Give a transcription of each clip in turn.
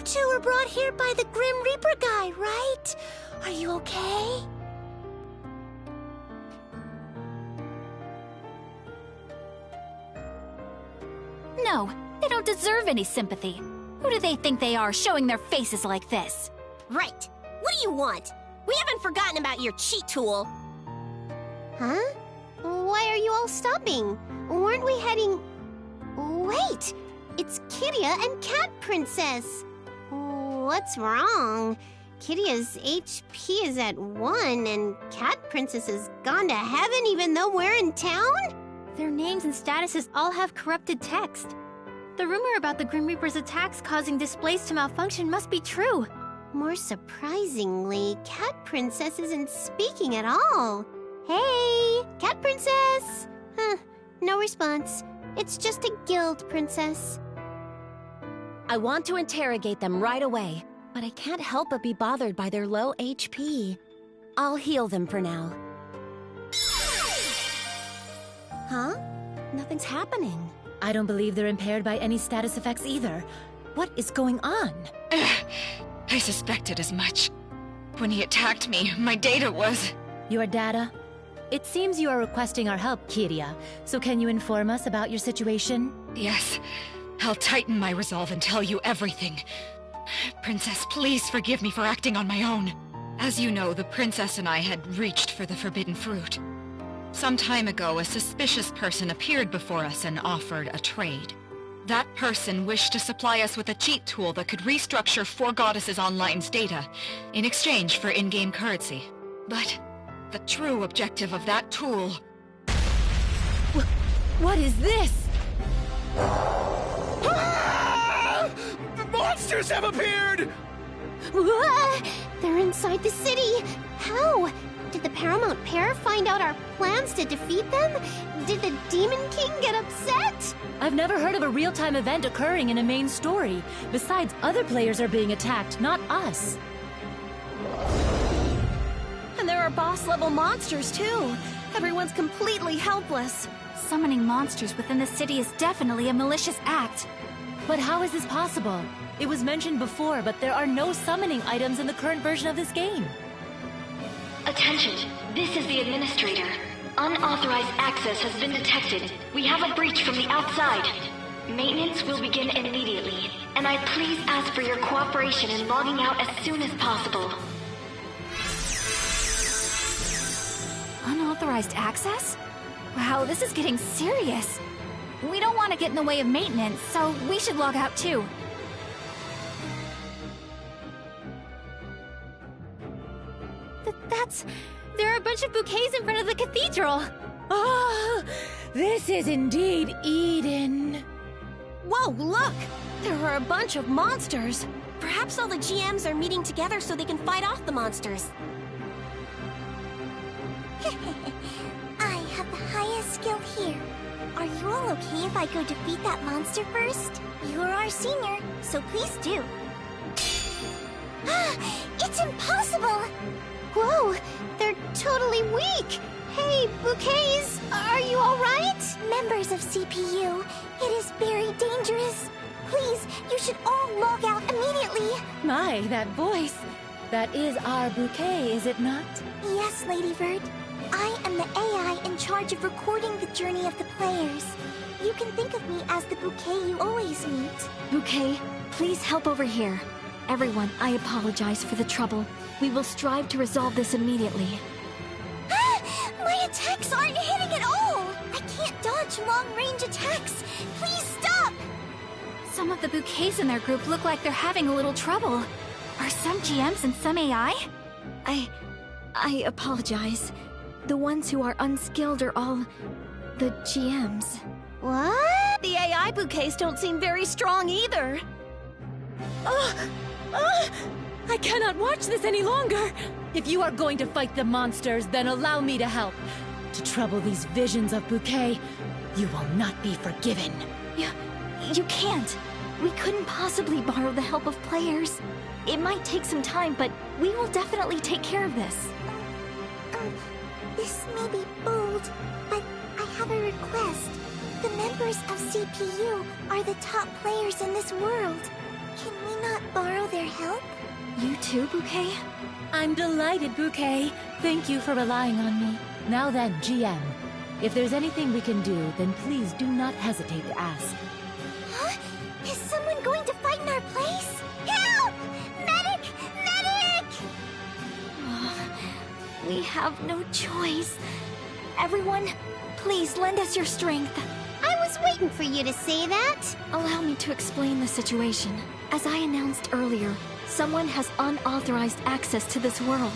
two were brought here by the Grim Reaper guy, right? Are you okay? No, they don't deserve any sympathy. Who do they think they are, showing their faces like this? Right. What do you want? We haven't forgotten about your cheat tool. Huh? Why are you all stopping? Weren't we heading... Wait! It's Kiria and Cat Princess! What's wrong? Kiria's HP is at 1, and Cat Princess has gone to heaven even though we're in town? Their names and statuses all have corrupted text. The rumor about the Grim Reaper's attacks causing displays to malfunction must be true. More surprisingly, Cat Princess isn't speaking at all. Hey, Cat Princess! Huh, no response. It's just a guild princess. I want to interrogate them right away, but I can't help but be bothered by their low HP. I'll heal them for now. Huh? Nothing's happening. I don't believe they're impaired by any status effects either. What is going on? I suspected as much. When he attacked me, my data was... Your data? It seems you are requesting our help, Kiria. So can you inform us about your situation? Yes. I'll tighten my resolve and tell you everything. Princess, please forgive me for acting on my own. As you know, the princess and I had reached for the forbidden fruit. Some time ago, a suspicious person appeared before us and offered a trade. That person wished to supply us with a cheat tool that could restructure Four Goddesses Online's data in exchange for in-game currency. But the true objective of that tool... What is this? Ah! The monsters have appeared! They're inside the city! How? Did the Paramount Pair find out our plans to defeat them? Did the Demon King get upset? I've never heard of a real-time event occurring in a main story. Besides, other players are being attacked, not us. And there are boss-level monsters, too. Everyone's completely helpless. Summoning monsters within the city is definitely a malicious act. But how is this possible? It was mentioned before, but there are no summoning items in the current version of this game. Attention, this is the Administrator. Unauthorized access has been detected. We have a breach from the outside. Maintenance will begin immediately, and I please ask for your cooperation in logging out as soon as possible. Unauthorized access? Wow, this is getting serious. We don't want to get in the way of maintenance, so we should log out too. There are a bunch of bouquets in front of the cathedral! Ah, this is indeed Eden. Whoa, look! There are a bunch of monsters. Perhaps all the GMs are meeting together so they can fight off the monsters. I have the highest skill here. Are you all okay if I go defeat that monster first? You're our senior, so please do. It's impossible! Whoa, they're totally weak! Hey, bouquets, are you alright? Members of CPU, it is very dangerous. Please, you should all log out immediately. My, that voice. That is our bouquet, is it not? Yes, Lady Bird. I am the AI in charge of recording the journey of the players. You can think of me as the bouquet you always meet. Bouquet, please help over here. Everyone, I apologize for the trouble. We will strive to resolve this immediately. My attacks aren't hitting at all! I can't dodge long-range attacks! Please stop! Some of the bouquets in their group look like they're having a little trouble. Are some GMs and some AI? I apologize. The ones who are unskilled are all the GMs. What? The AI bouquets don't seem very strong either. I cannot watch this any longer! If you are going to fight the monsters, then allow me to help. To trouble these visions of Bouquet, you will not be forgiven. You can't. We couldn't possibly borrow the help of players. It might take some time, but we will definitely take care of this. This may be bold, but I have a request. The members of CPU are the top players in this world. Can we not borrow help. You too, Bouquet? I'm delighted, Bouquet. Thank you for relying on me. Now then, GM. If there's anything we can do, then please do not hesitate to ask. Huh? Is someone going to fight in our place? Help! Medic! Medic! We have no choice. Everyone, please lend us your strength. I was waiting for you to say that. Allow me to explain the situation. As I announced earlier, someone has unauthorized access to this world.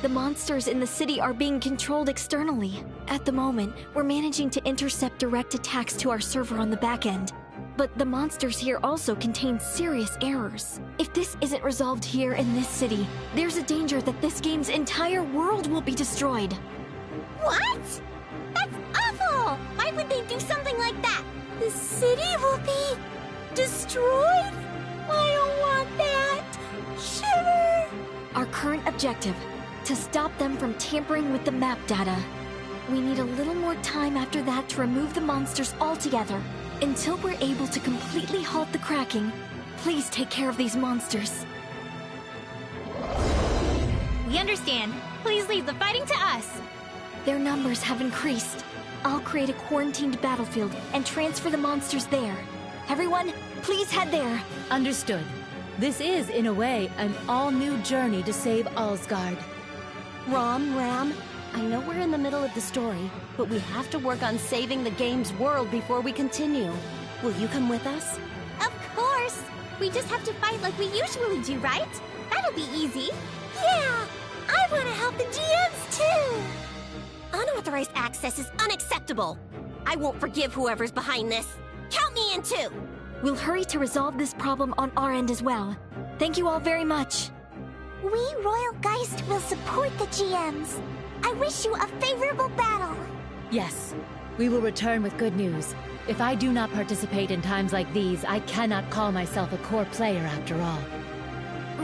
The monsters in the city are being controlled externally. At the moment, we're managing to intercept direct attacks to our server on the back end. But the monsters here also contain serious errors. If this isn't resolved here in this city, there's a danger that this game's entire world will be destroyed. What? That's awful! Why would they do something like that? The city will be destroyed? I don't want that. Shiver! Our current objective, to stop them from tampering with the map data. We need a little more time after that to remove the monsters altogether. Until we're able to completely halt the cracking, please take care of these monsters. We understand. Please leave the fighting to us. Their numbers have increased. I'll create a quarantined battlefield and transfer the monsters there. Everyone, please head there. Understood. This is, in a way, an all-new journey to save Alsgard. Ram, I know we're in the middle of the story, but we have to work on saving the game's world before we continue. Will you come with us? Of course! We just have to fight like we usually do, right? That'll be easy. Yeah! I want to help the GMs too! Unauthorized access is unacceptable. I won't forgive whoever's behind this. Count me in too! We'll hurry to resolve this problem on our end as well. Thank you all very much. We Royal Geist will support the GMs. I wish you a favorable battle. Yes, we will return with good news. If I do not participate in times like these, I cannot call myself a core player after all.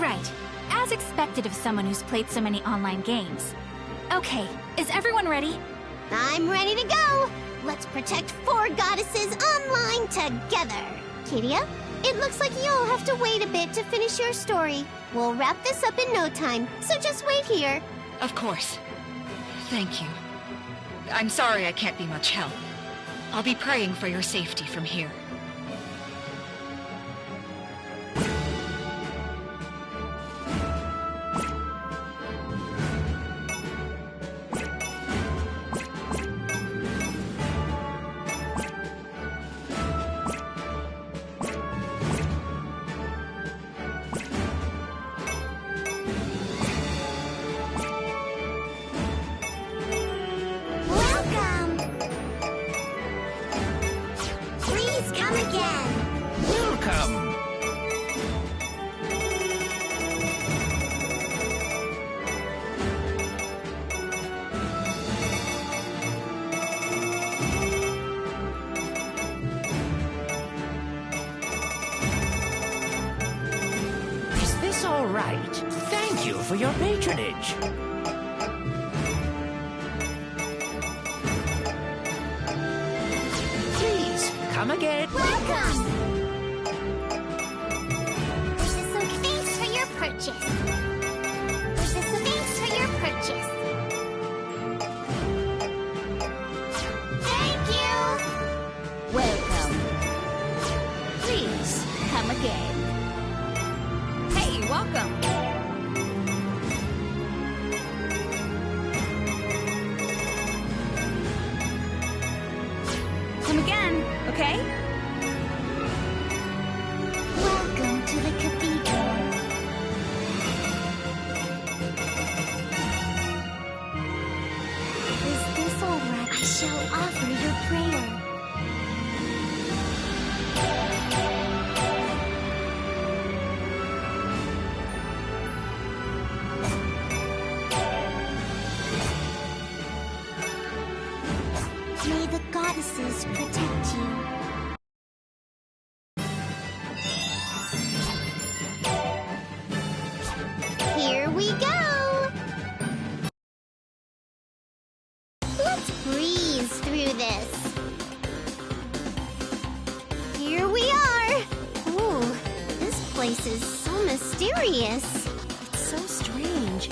Right. As expected of someone who's played so many online games. Okay, is everyone ready? I'm ready to go. Let's protect 4 goddesses online together. Kiria, it looks like you'll have to wait a bit to finish your story. We'll wrap this up in no time, so just wait here. Of course. Thank you. I'm sorry I can't be much help. I'll be praying for your safety from here. Welcome! Please come again. Welcome! Is this all right? Thank you for your patronage. Please, come again. Welcome! This is some thanks for your purchase. This is some thanks for your purchase. Thank you! Welcome. Please, come again. Hey, welcome! Come again, okay? Welcome to the cathedral. Is this all right? I shall offer your prayer. May the goddesses protect you. Here we go! Let's breeze through this. Here we are! Ooh, this place is so mysterious. mysterious. It's so strange.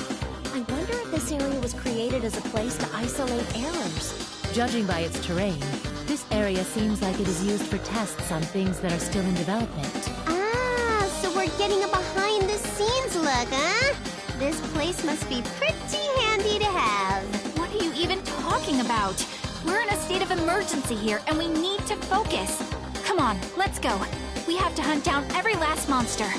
I wonder if this area was created as a place to isolate errors. Judging by its terrain, this area seems like it is used for tests on things that are still in development. Ah, so we're getting a behind-the-scenes look, huh? This place must be pretty handy to have. What are you even talking about? We're in a state of emergency here, and we need to focus. Come on, let's go. We have to hunt down every last monster.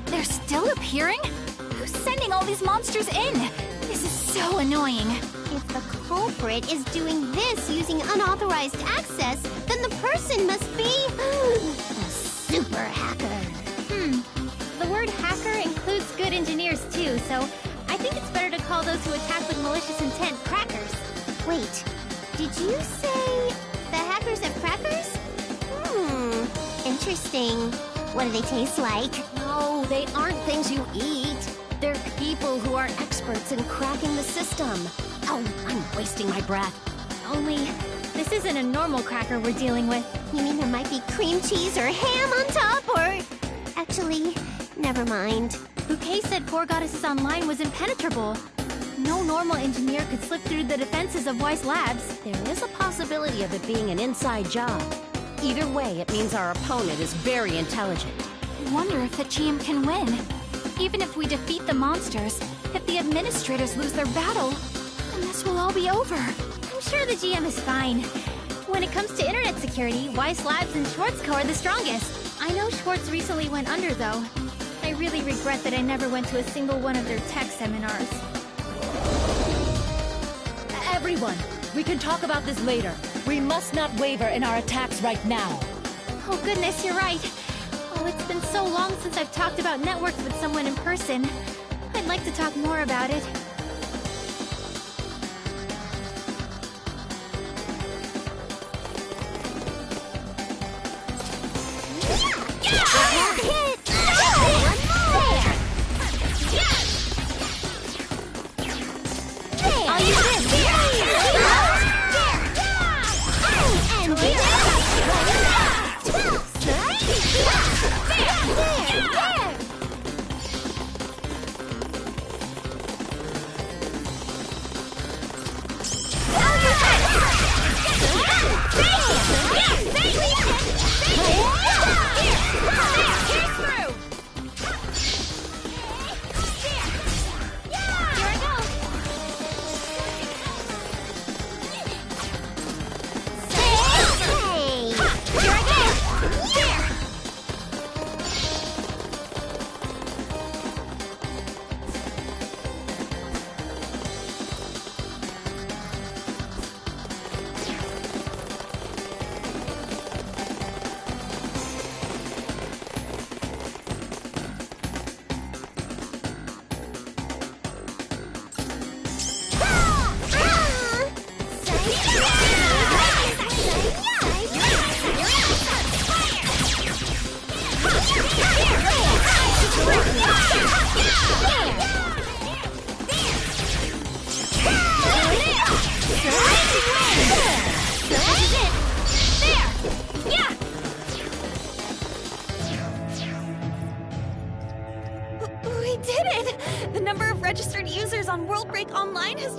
They're still appearing? Who's sending all these monsters in? This is so annoying. If the culprit is doing this using unauthorized access, then the person must be a super hacker. The word hacker includes good engineers too, so I think it's better to call those who attack with malicious intent crackers. Wait, did you say the hackers have crackers? Interesting. What do they taste like? No, they aren't things you eat. They're people who are experts in cracking the system. Oh, I'm wasting my breath. Only, this isn't a normal cracker we're dealing with. You mean there might be cream cheese or ham on top, or... Actually, never mind. Bouquet said Four Goddesses Online was impenetrable. No normal engineer could slip through the defenses of Weiss Labs. There is a possibility of it being an inside job. Either way, it means our opponent is very intelligent. I wonder if the GM can win. Even if we defeat the monsters, if the administrators lose their battle, then this will all be over. I'm sure the GM is fine. When it comes to internet security, Weiss Labs and Schwartzco are the strongest. I know Schwartz recently went under, though. I really regret that I never went to a single one of their tech seminars. Everyone, we can talk about this later. We must not waver in our attacks right now. Oh goodness, you're right. Oh, it's been so long since I've talked about networks with someone in person. I'd like to talk more about it.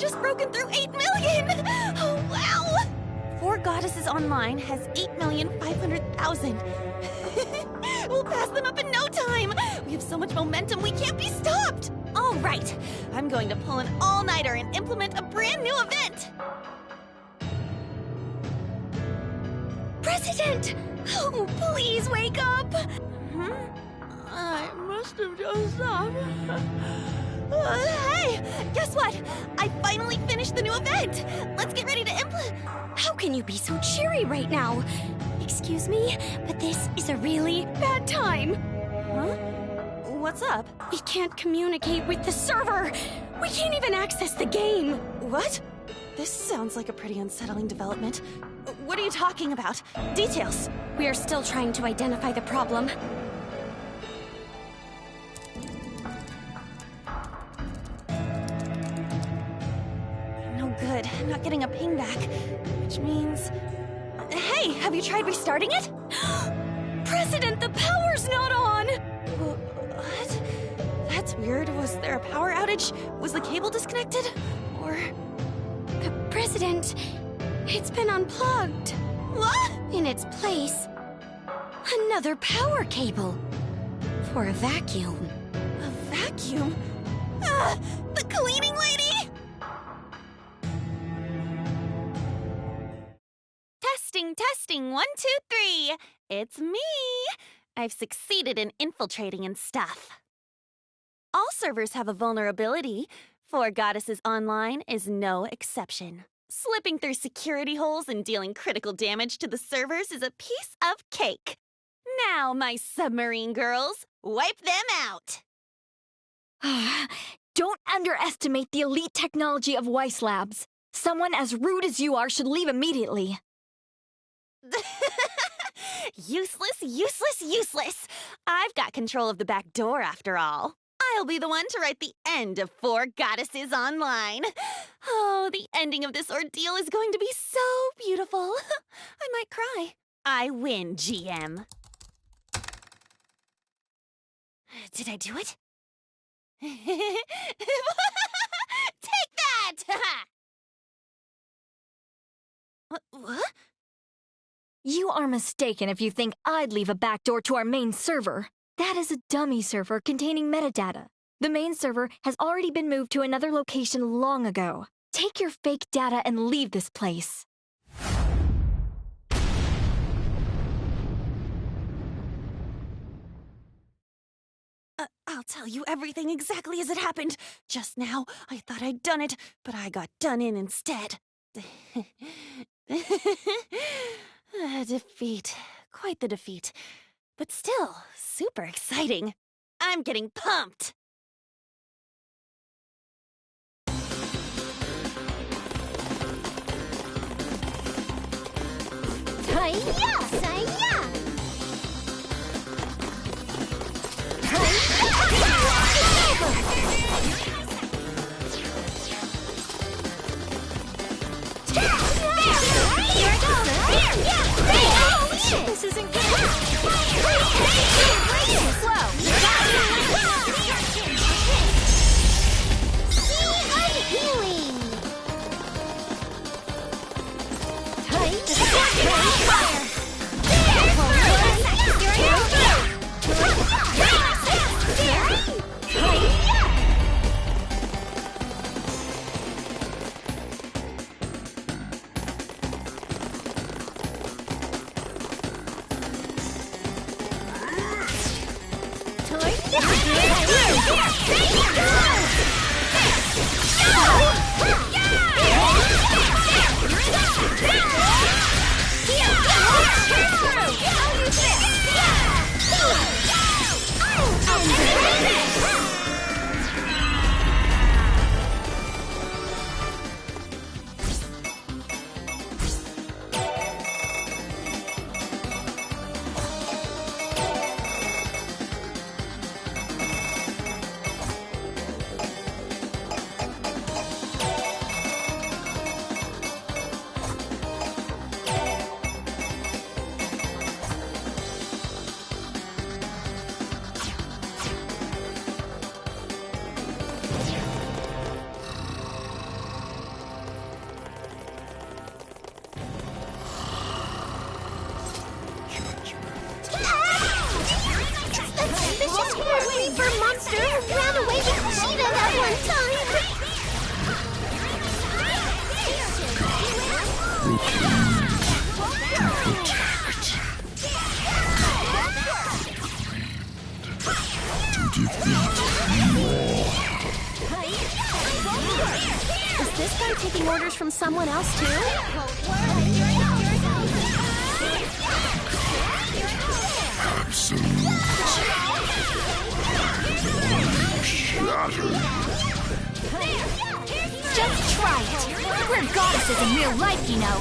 just broken through 8 million! Oh, wow! Four Goddesses Online has 8,500,000. We'll pass them up in no time! We have so much momentum, we can't be stopped! All right, I'm going to pull an all-nighter and implement a brand new event! President! Oh, please wake up! I must have dozed off. Hey, guess what? I finally finished the new event! Let's get ready to implement... How can you be so cheery right now? Excuse me, but this is a really bad time. Huh? What's up? We can't communicate with the server. We can't even access the game. What? This sounds like a pretty unsettling development. What are you talking about? Details. We are still trying to identify the problem. No good. I'm not getting a ping back. Which means... Hey, have you tried restarting it? President, the power's not on! What? That's weird. Was there a power outage? Was the cable disconnected? Or... President, it's been unplugged. What? In its place, another power cable. For a vacuum. A vacuum? The cleaning lady? Testing, 1, 2, 3. It's me. I've succeeded in infiltrating and stuff. All servers have a vulnerability. Four Goddesses Online is no exception. Slipping through security holes and dealing critical damage to the servers is a piece of cake. Now, my submarine girls, wipe them out! Don't underestimate the elite technology of Weiss Labs. Someone as rude as you are should leave immediately. Useless! I've got control of the back door after all. I'll be the one to write the end of Four Goddesses Online. Oh, the ending of this ordeal is going to be so beautiful. I might cry. I win, GM. Did I do it? Take that! What? You are mistaken if you think I'd leave a backdoor to our main server. That is a dummy server containing metadata. The main server has already been moved to another location long ago. Take your fake data and leave this place. I'll tell you everything exactly as it happened. Just now, I thought I'd done it, but I got done in instead. Defeat. Quite the defeat. But still, super exciting. I'm getting pumped. This isn't good. Is this guy taking orders from someone else, too? Just try it. We're goddesses in real life, you know.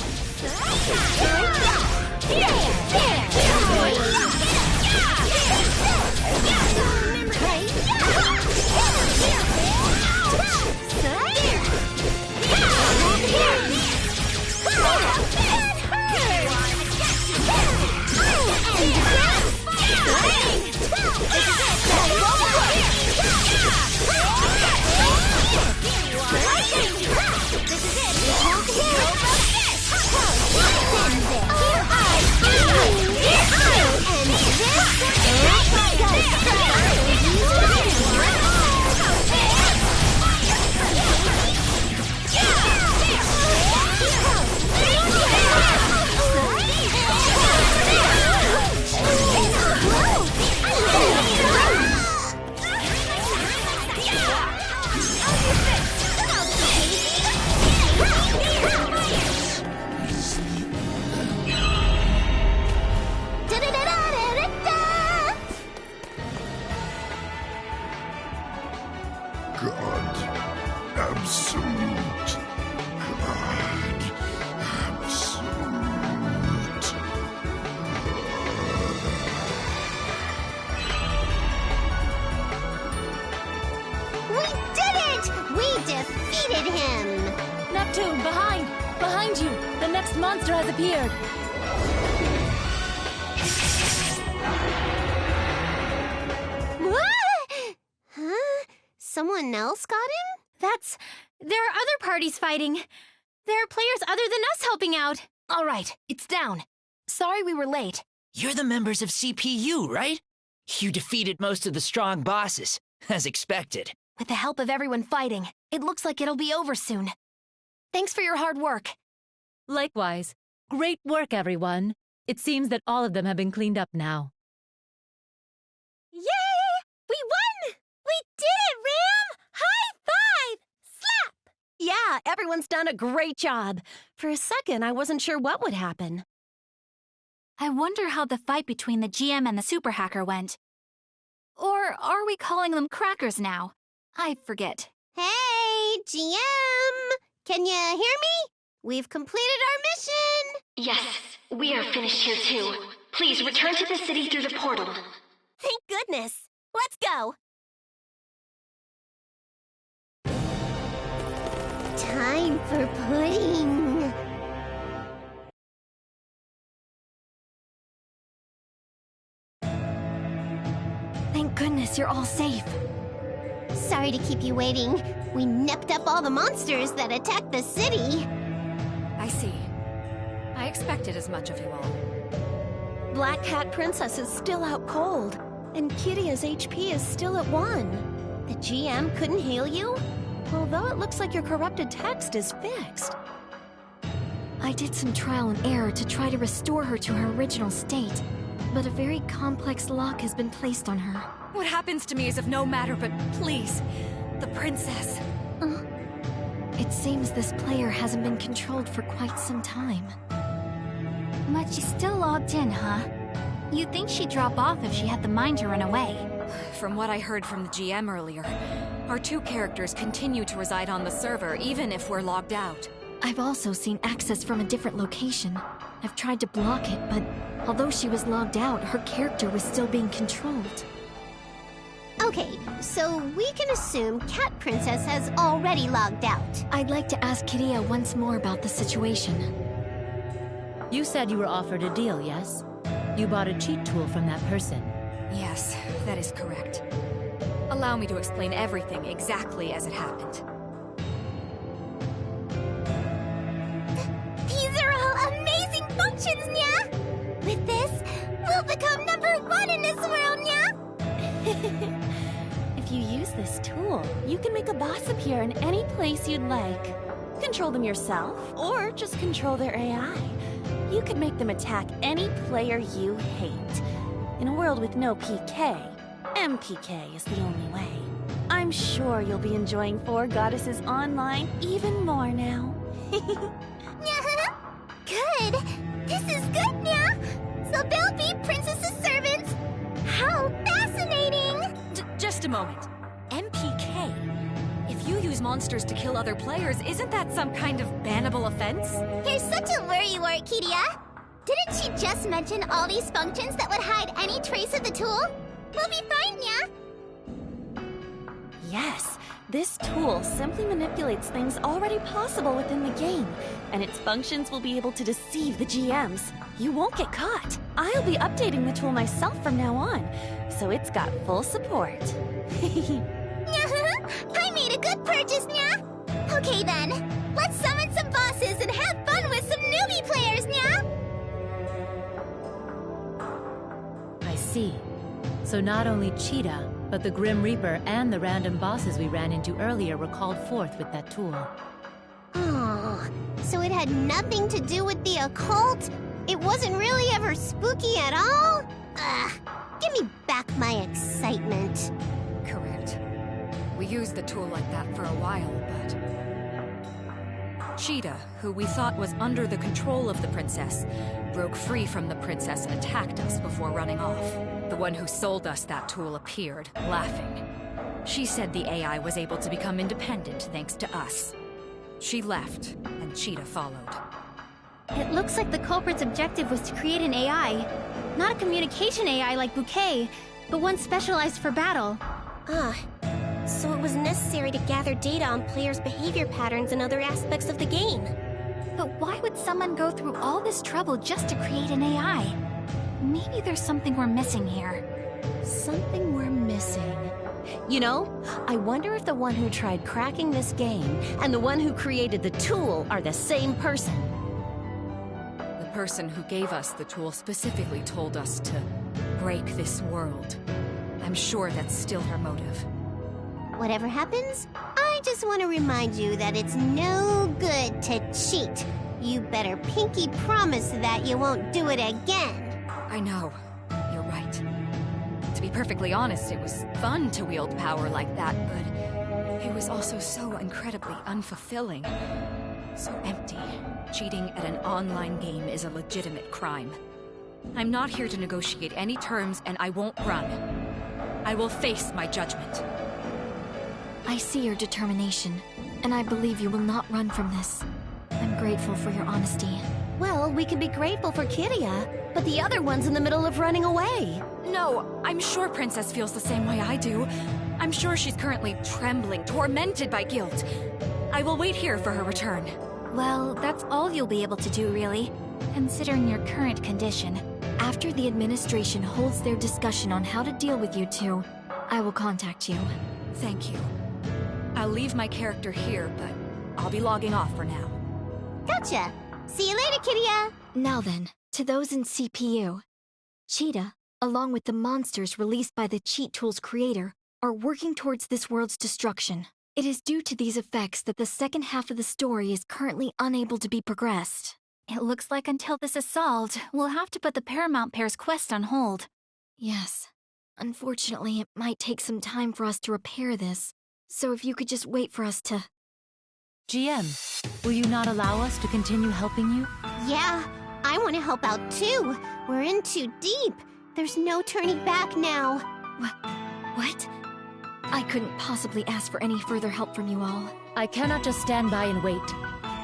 Neptune, behind! Behind you! The next monster has appeared! Huh? Someone else got him? There are other parties fighting. There are players other than us helping out. All right, it's down. Sorry we were late. You're the members of CPU, right? You defeated most of the strong bosses, as expected. With the help of everyone fighting, it looks like it'll be over soon. Thanks for your hard work. Likewise. Great work, everyone. It seems that all of them have been cleaned up now. Yay! We won! We did it, Ram! High five! Slap! Yeah, everyone's done a great job. For a second, I wasn't sure what would happen. I wonder how the fight between the GM and the super hacker went. Or are we calling them crackers now? I forget. Hey, GM! Can you hear me? We've completed our mission! Yes, we are finished here too. Please return to the city through the portal. Thank goodness! Let's go! Time for pudding! Thank goodness you're all safe. Sorry to keep you waiting. We nipped up all the monsters that attacked the city. I see. I expected as much of you all. Black Cat Princess is still out cold, and Kiria's HP is still at 1. The GM couldn't heal you? Although it looks like your corrupted text is fixed. I did some trial and error to try to restore her to her original state, but a very complex lock has been placed on her. What happens to me is of no matter, but please, the princess. It seems this player hasn't been controlled for quite some time. But she's still logged in, huh? You'd think she'd drop off if she had the mind to run away. From what I heard from the GM earlier, our two characters continue to reside on the server even if we're logged out. I've also seen access from a different location. I've tried to block it, but although she was logged out, her character was still being controlled. Okay, so we can assume Cat Princess has already logged out. I'd like to ask Kiria once more about the situation. You said you were offered a deal, yes? You bought a cheat tool from that person. Yes, that is correct. Allow me to explain everything exactly as it happened. These are all amazing functions, Nya! With this, we'll become #1 in this world, Nya! If you use this tool, you can make a boss appear in any place you'd like. control them yourself, or just control their AI. You could make them attack any player you hate. In a world with no PK, MPK is the only way. I'm sure you'll be enjoying Four Goddesses Online even more now. Good! This is good now! So they'll be Princess's servants! How fascinating! Just a moment. MPK? If you use monsters to kill other players, isn't that some kind of bannable offense? You're such a worrywart, Kiria! Didn't she just mention all these functions that would hide any trace of the tool? We'll be fine, yeah? Yes, this tool simply manipulates things already possible within the game, and its functions will be able to deceive the GMs. You won't get caught. I'll be updating the tool myself from now on, so it's got full support. I made a good purchase, nya! Okay then, let's summon some bosses and have fun with some newbie players, nya! I see. So not only Cheetah, but the Grim Reaper and the random bosses we ran into earlier were called forth with that tool. Oh, so it had nothing to do with the occult? It wasn't really ever spooky at all? Ugh, give me back my excitement. Correct. We used the tool like that for a while, but... Cheetah, who we thought was under the control of the princess, broke free from the princess and attacked us before running off. The one who sold us that tool appeared, laughing. She said the AI was able to become independent thanks to us. She left, and Cheetah followed. It looks like the culprit's objective was to create an AI. Not a communication AI like Bouquet, but one specialized for battle. So it was necessary to gather data on players' behavior patterns and other aspects of the game. But why would someone go through all this trouble just to create an AI? Maybe there's something we're missing here. Something we're missing. You know, I wonder if the one who tried cracking this game and the one who created the tool are the same person. The person who gave us the tool specifically told us to break this world. I'm sure that's still her motive. Whatever happens, I just want to remind you that it's no good to cheat. You better pinky promise that you won't do it again. I know. You're right. To be perfectly honest, it was fun to wield power like that, but it was also so incredibly unfulfilling. So empty. Cheating at an online game is a legitimate crime. I'm not here to negotiate any terms, and I won't run. I will face my judgment. I see your determination, and I believe you will not run from this. I'm grateful for your honesty. Well, we can be grateful for Kiria, but the other one's in the middle of running away. No, I'm sure Princess feels the same way I do. I'm sure she's currently trembling, tormented by guilt. I will wait here for her return. Well, that's all you'll be able to do, really, considering your current condition. After the administration holds their discussion on how to deal with you two, I will contact you. Thank you. I'll leave my character here, but I'll be logging off for now. Gotcha. See you later, Kiria. Now then, to those in CPU. Cheetah, along with the monsters released by the cheat tool's creator, are working towards this world's destruction. It is due to these effects that the second half of the story is currently unable to be progressed. It looks like until this is solved, we'll have to put the Paramount Pair's quest on hold. Yes. Unfortunately, it might take some time for us to repair this. So if you could just wait for us to... GM, will you not allow us to continue helping you? Yeah, I want to help out too. We're in too deep. There's no turning back now. What? I couldn't possibly ask for any further help from you all. I cannot just stand by and wait.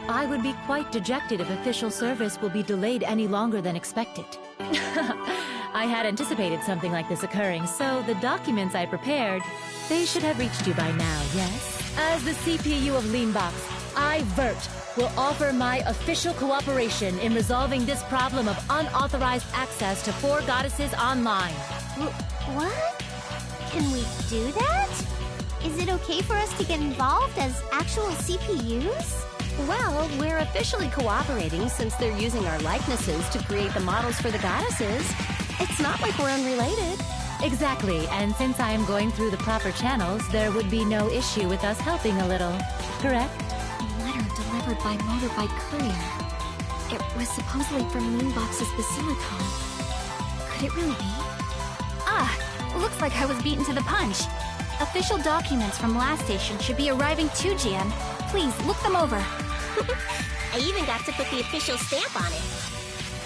I would be quite dejected if official service will be delayed any longer than expected. I had anticipated something like this occurring, so the documents I prepared, they should have reached you by now, yes? As the CPU of Leanbox, I, Vert, will offer my official cooperation in resolving this problem of unauthorized access to Four Goddesses Online. What? Can we do that? Is it okay for us to get involved as actual CPUs? Well, we're officially cooperating since they're using our likenesses to create the models for the goddesses. It's not like we're unrelated. Exactly, and since I am going through the proper channels, there would be no issue with us helping a little. Correct? A letter delivered delivered by motorbike courier. It was supposedly from Moonbox's Basilicom. Could it really be? Looks like I was beaten to the punch. Official documents from last station should be arriving too, GM. Please, look them over. I even got to put the official stamp on it.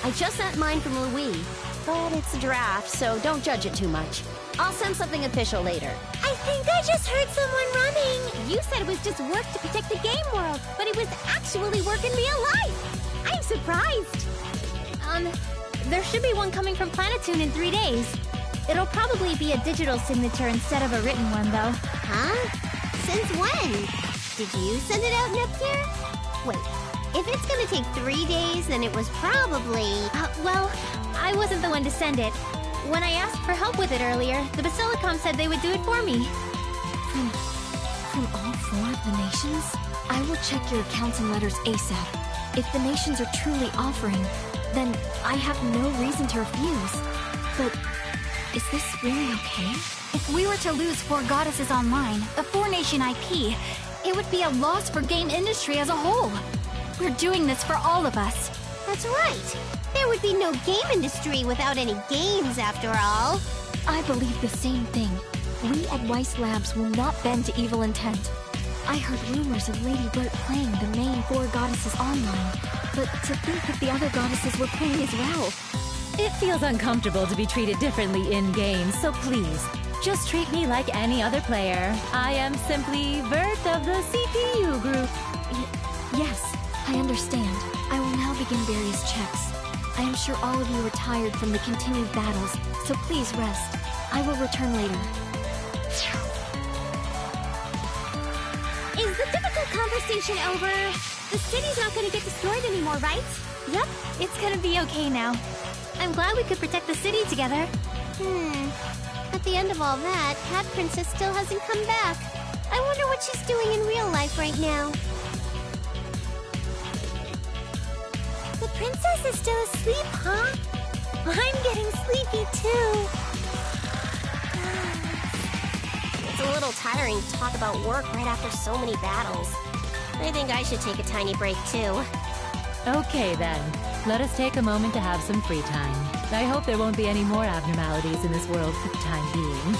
I just sent mine from Louis, but it's a draft, so don't judge it too much. I'll send something official later. I think I just heard someone running. You said it was just work to protect the game world, but it was actually work in real life. I'm surprised. There should be one coming from Planetoon in 3 days. It'll probably be a digital signature instead of a written one, though. Huh? Since when? Did you send it out, Nepgear? Wait, if it's gonna take 3 days, then it was probably... Well, I wasn't the one to send it. When I asked for help with it earlier, the Basilicom said they would do it for me. From all 4 of the nations? I will check your accounts and letters ASAP. If the nations are truly offering, then I have no reason to refuse. But is this really okay? If we were to lose 4 Goddesses Online, the 4-nation IP, it would be a loss for game industry as a whole. We're doing this for all of us. That's right. There would be no game industry without any games, after all. I believe the same thing. We at Weiss Labs will not bend to evil intent. I heard rumors of Lady Bert playing the main 4 Goddesses Online, but to think that the other goddesses were playing as well. It feels uncomfortable to be treated differently in-game, so please, just treat me like any other player. I am simply Vert of the CPU group. Yes, I understand. I will now begin various checks. I am sure all of you are tired from the continued battles, so please rest. I will return later. Is the difficult conversation over? The city's not gonna get destroyed anymore, right? Yep, it's gonna be okay now. I'm glad we could protect the city together. At the end of all that, Cat Princess still hasn't come back. I wonder what she's doing in real life right now. The princess is still asleep, huh? I'm getting sleepy too. It's a little tiring to talk about work right after so many battles. I think I should take a tiny break too. Okay then, let us take a moment to have some free time. I hope there won't be any more abnormalities in this world for the time being.